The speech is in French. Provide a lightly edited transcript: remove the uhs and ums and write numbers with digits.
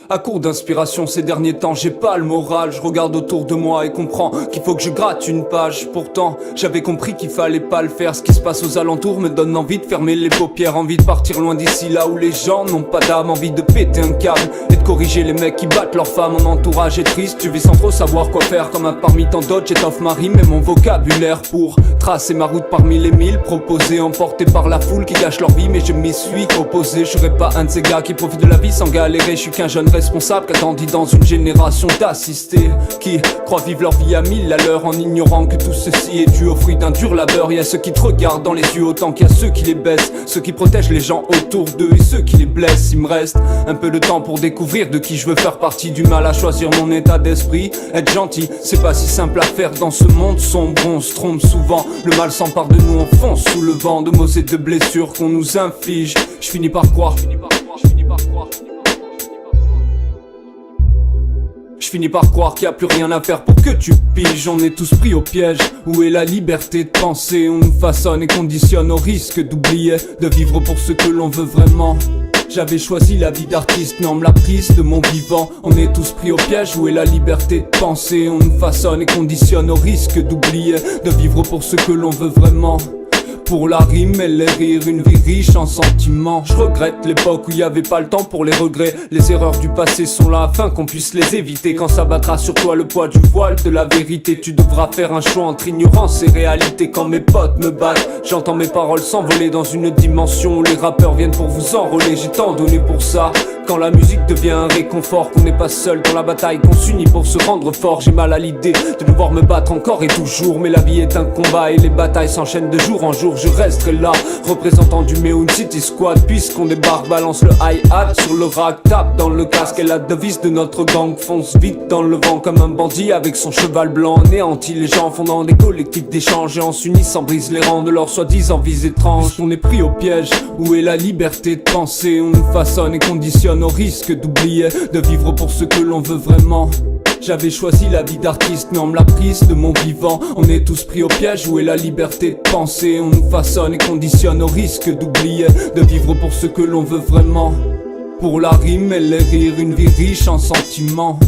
À court d'inspiration ces derniers temps, j'ai pas le moral. Je regarde autour de moi et comprends qu'il faut que je gratte une page. Pourtant, j'avais compris qu'il fallait pas le faire. Ce qui se passe aux alentours me donne envie de fermer les paupières. Envie de partir loin d'ici, là où les gens n'ont pas d'âme. Envie de péter un câble et de corriger les mecs qui battent leurs femmes. Mon entourage est triste, je vis sans trop savoir quoi faire. Comme un parmi tant d'autres, j'étoffe ma rime et mon vocabulaire pour tracer ma route parmi les mille proposés, emporté par la foule qui gâche leur vie. Mais je m'y suis opposé, je serai pas un de ces gars qui profitent de la vie sans galérer. Je suis qu'un jeune responsable qui attendit dans une génération d'assistés, qui croient vivre leur vie à 1000 à l'heure en ignorant que tout ceci est dû au fruit d'un dur labeur. Il y a ceux qui te regardent dans les yeux autant qu'il y a ceux qui les baissent, ceux qui protègent les gens autour d'eux et ceux qui les blessent. Il me reste un peu de temps pour découvrir de qui je veux faire partie. Du mal à choisir mon état d'esprit. Être gentil, c'est pas si simple à faire dans ce monde sombre. On se trompe souvent, le mal s'empare de nous, on fonce sous le vent de mots et de blessures qu'on nous inflige. Je finis par croire. Je finis par croire qu'il n'y a plus rien à faire pour que tu piges. On est tous pris au piège. Où est la liberté de penser? On nous façonne et conditionne au risque d'oublier de vivre pour ce que l'on veut vraiment. J'avais choisi la vie d'artiste, mais on me l'a prise de mon vivant. On est tous pris au piège, où est la liberté de penser? On nous façonne et conditionne au risque d'oublier de vivre pour ce que l'on veut vraiment. Pour la rime et les rires, une vie riche en sentiments. Je regrette l'époque où il y avait pas le temps pour les regrets. Les erreurs du passé sont là afin qu'on puisse les éviter. Quand s'abattra sur toi le poids du voile de la vérité, tu devras faire un choix entre ignorance et réalité. Quand mes potes me battent, j'entends mes paroles s'envoler dans une dimension où les rappeurs viennent pour vous enrôler. J'ai tant donné pour ça. Quand la musique devient un réconfort, qu'on n'est pas seul dans la bataille, qu'on s'unit pour se rendre fort. J'ai mal à l'idée de devoir me battre encore et toujours, mais la vie est un combat et les batailles s'enchaînent de jour en jour. Je resterai là, représentant du Meoun City Squad. Puisqu'on débarque, balance le hi-hat sur le rack, tape dans le casque et la devise de notre gang fonce vite dans le vent comme un bandit avec son cheval blanc. Néantit les gens, fondant des collectifs d'échange et en s'unissant brise les rangs de leurs soi-disant vies étranges. On est pris au piège, où est la liberté de penser? On nous façonne et conditionne au risque d'oublier de vivre pour ce que l'on veut vraiment. J'avais choisi la vie d'artiste, mais on me l'a prise de mon vivant. On est tous pris au piège, où est la liberté de penser? On nous façonne et conditionne au risque d'oublier de vivre pour ce que l'on veut vraiment. Pour la rime et les rires, une vie riche en sentiments.